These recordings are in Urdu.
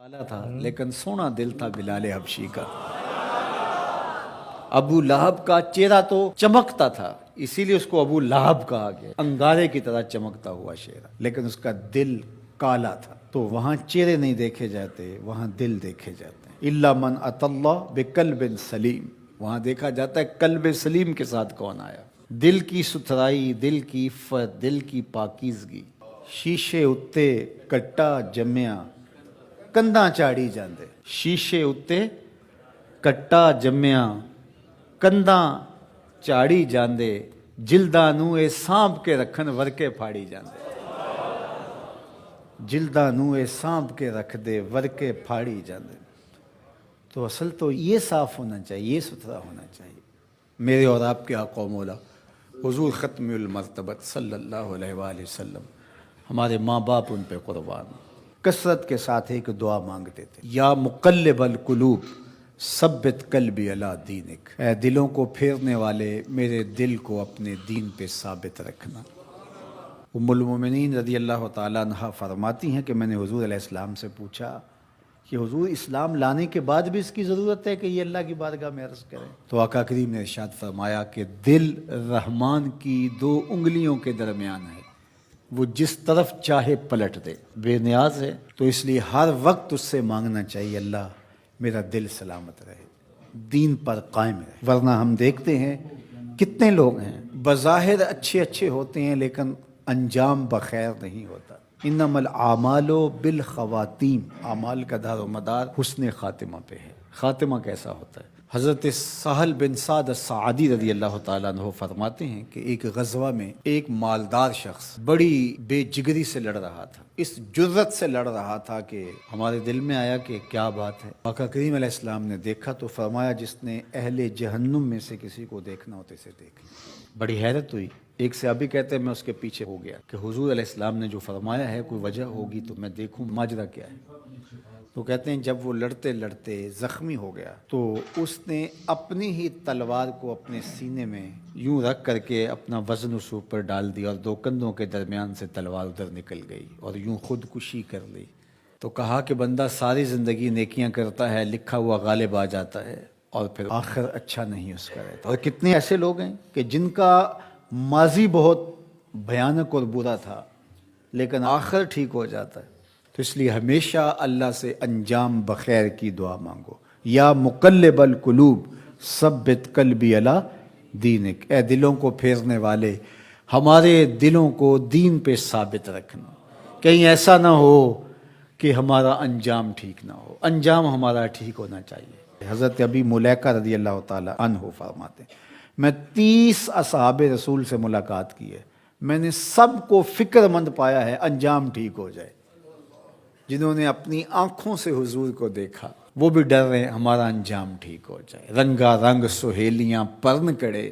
کالا تھا لیکن سونا دل تھا بلال حبشی کا۔ ابو لہب کا چہرہ تو چمکتا تھا، اسی لیے اس کو ابو لہب کہا گیا، انگارے کی طرح چمکتا ہوا چہرہ، لیکن اس کا دل کالا تھا۔ تو وہاں چہرے نہیں دیکھے جاتے، وہاں دل دیکھے جاتے ہیں۔ الا من اتى اللہ بقلب سلیم، وہاں دیکھا جاتا ہے قلب سلیم کے ساتھ کون آیا۔ دل کی ستھرائی، دل کی عفت، دل کی پاکیزگی۔ شیشے اتے کٹا جمیا کندا چاڑی جاندے، شیشے اتے کٹا جمیا کندا چاڑی جاندے، جلداں نوں اے سانپ کے رکھن ورکے پھاڑی جاندے، جلداں نوں اے سانپ کے رکھ دے ورکے پھاڑی جاندے۔ تو اصل تو یہ صاف ہونا چاہیے، یہ ستھرا ہونا چاہیے۔ میرے اور آپ کے آقا و مولا حضور ختم المرتبت صلی اللہ علیہ وآلہ وسلم، ہمارے ماں باپ ان پہ قربان، کثرت کے ساتھ ایک دعا مانگتے تھے، یا مقلب القلوب ثبت قلبی علی دینک، اے دلوں کو پھیرنے والے میرے دل کو اپنے دین پہ ثابت رکھنا۔ ام المومنین رضی اللہ تعالیٰ عنہ فرماتی ہیں کہ میں نے حضور علیہ السلام سے پوچھا کہ حضور اسلام لانے کے بعد بھی اس کی ضرورت ہے کہ یہ اللہ کی بارگاہ میں عرض کریں؟ تو آقا کریم نے ارشاد فرمایا کہ دل رحمان کی دو انگلیوں کے درمیان ہے، وہ جس طرف چاہے پلٹ دے، بے نیاز ہے۔ تو اس لیے ہر وقت اس سے مانگنا چاہیے، اللہ میرا دل سلامت رہے، دین پر قائم رہے۔ ورنہ ہم دیکھتے ہیں کتنے لوگ ہیں بظاہر اچھے ہوتے ہیں لیکن انجام بخیر نہیں ہوتا۔ انما الاعمال بالخواتیم، اعمال کا دار و مدار حسن خاتمہ پہ ہے۔ خاتمہ کیسا ہوتا ہے؟ حضرت سہل بن سعد الساعدی رضی اللہ تعالیٰ عنہ فرماتے ہیں کہ ایک غزوہ میں ایک مالدار شخص بڑی بے جگری سے لڑ رہا تھا، اس جرت سے لڑ رہا تھا کہ ہمارے دل میں آیا کہ کیا بات ہے۔ آقا کریم علیہ السلام نے دیکھا تو فرمایا جس نے اہل جہنم میں سے کسی کو دیکھنا ہوتے سے دیکھ لیا۔ بڑی حیرت ہوئی۔ ایک صحابی کہتے ہیں میں اس کے پیچھے ہو گیا کہ حضور علیہ السلام نے جو فرمایا ہے کوئی وجہ ہوگی تو میں دیکھوں ماجرا کیا ہے۔ تو کہتے ہیں جب وہ لڑتے لڑتے زخمی ہو گیا تو اس نے اپنی ہی تلوار کو اپنے سینے میں یوں رکھ کر کے اپنا وزن اس اوپر ڈال دیا اور دو کندھوں کے درمیان سے تلوار ادھر نکل گئی اور یوں خودکشی کر لی۔ تو کہا کہ بندہ ساری زندگی نیکیاں کرتا ہے، لکھا ہوا غالب آ جاتا ہے اور پھر آخر اچھا نہیں اس کا رہتا۔ اور کتنے ایسے لوگ ہیں کہ جن کا ماضی بہت بھیانک اور برا تھا لیکن آخر ٹھیک ہو جاتا ہے۔ تو اس لیے ہمیشہ اللہ سے انجام بخیر کی دعا مانگو۔ یا مقلب القلوب ثبت قلبی علی دینک، اے دلوں کو پھیرنے والے ہمارے دلوں کو دین پہ ثابت رکھنا، کہیں ایسا نہ ہو کہ ہمارا انجام ٹھیک نہ ہو، انجام ہمارا ٹھیک ہونا چاہیے۔ حضرت ابی ملیکہ رضی اللہ تعالیٰ عنہ فرماتے ہیں میں 30 اصحاب رسول سے ملاقات کی ہے، میں نے سب کو فکر مند پایا ہے انجام ٹھیک ہو جائے۔ جنہوں نے اپنی آنکھوں سے حضور کو دیکھا وہ بھی ڈر رہے ہیں ہمارا انجام ٹھیک ہو جائے۔ رنگا رنگ سہیلیاں پرن کڑے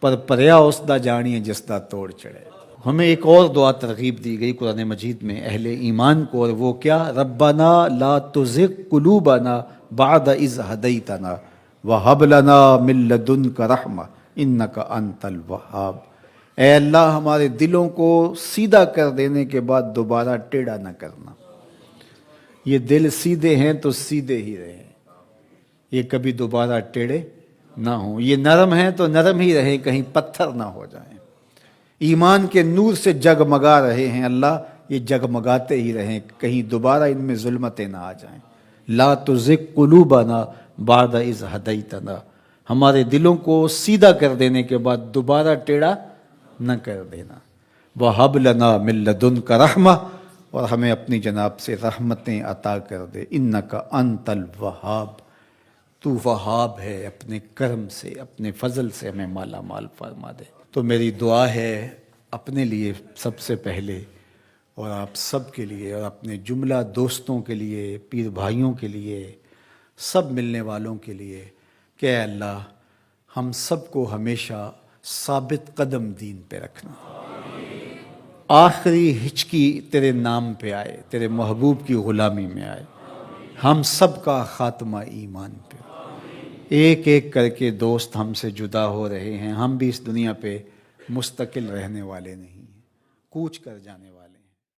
پر پریا اس دا جانیے جس دا توڑ چڑھے۔ ہمیں ایک اور دعا ترغیب دی گئی قرآن مجید میں اہل ایمان کو، اور وہ کیا؟ ربنا لا تزغ قلوبنا بعد اذ ہدیتنا وہب لنا من لدنک رحمہ انک انت الوہاب، اے اللہ ہمارے دلوں کو سیدھا کر دینے کے بعد دوبارہ ٹیڑھا نہ کرنا۔ یہ دل سیدھے ہیں تو سیدھے ہی رہیں، یہ کبھی دوبارہ ٹیڑھے نہ ہوں۔ یہ نرم ہیں تو نرم ہی رہیں، کہیں پتھر نہ ہو جائیں۔ ایمان کے نور سے جگمگا رہے ہیں اللہ، یہ جگمگاتے ہی رہیں، کہیں دوبارہ ان میں ظلمتیں نہ آ جائیں۔ لا تزغ قلوبنا بعد اذ ہدیتنا، ہمارے دلوں کو سیدھا کر دینے کے بعد دوبارہ ٹیڑھا نہ کر دینا۔ وَهَبْ لَنَا مِن لَدُنْكَ رَحْمَةً، اور ہمیں اپنی جناب سے رحمتیں عطا کر دے۔ اِنَّكَ أَنْتَ الْوَهَّابُ، تو وہاب ہے، اپنے کرم سے اپنے فضل سے ہمیں مالا مال فرما دے۔ تو میری دعا ہے اپنے لیے سب سے پہلے اور آپ سب کے لیے اور اپنے جملہ دوستوں کے لیے، پیر بھائیوں کے لیے، سب ملنے والوں کے لیے کہ اے اللہ ہم سب کو ہمیشہ ثابت قدم دین پہ رکھنا، آخری ہچکی تیرے نام پہ آئے، تیرے محبوب کی غلامی میں آئے، ہم سب کا خاتمہ ایمان پہ۔ ایک ایک کر کے دوست ہم سے جدا ہو رہے ہیں، ہم بھی اس دنیا پہ مستقل رہنے والے نہیں ہیں، کوچ کر جانے والے